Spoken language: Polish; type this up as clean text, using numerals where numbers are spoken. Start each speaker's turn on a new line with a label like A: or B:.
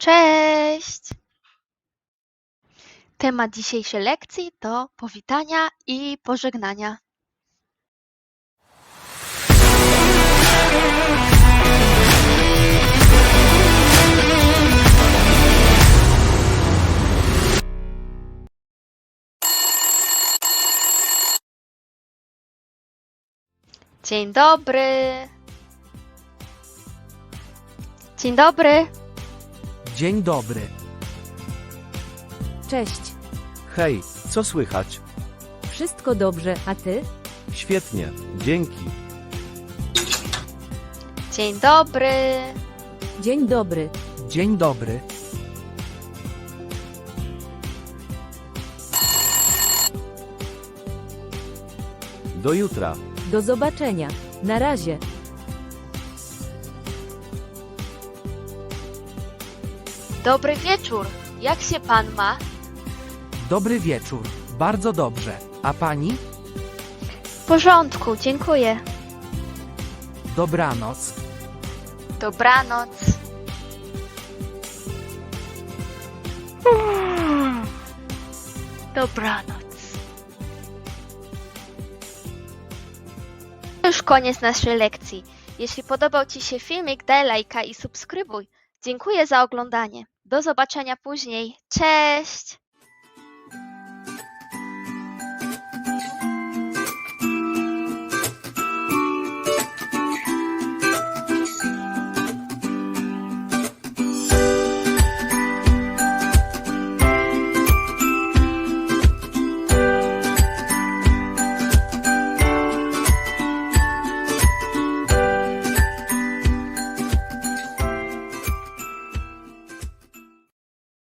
A: Cześć! Temat dzisiejszej lekcji to powitania i pożegnania. Dzień dobry! Dzień dobry!
B: Dzień dobry.
C: Cześć,
D: Hej, co słychać?
C: wszystko dobrze, a ty?
D: Świetnie, dzięki.
A: Dzień dobry!
C: Dzień dobry.
B: Dzień dobry.
D: Do jutra.
C: Do zobaczenia. Na razie.
A: Dobry wieczór! Jak się pan ma?
B: Dobry wieczór. Bardzo dobrze. A pani?
A: W porządku, dziękuję.
B: Dobranoc.
A: Dobranoc. Dobranoc. To już koniec naszej lekcji. Jeśli podobał Ci się filmik, daj lajka i subskrybuj. Dziękuję za oglądanie. Do zobaczenia później. Cześć!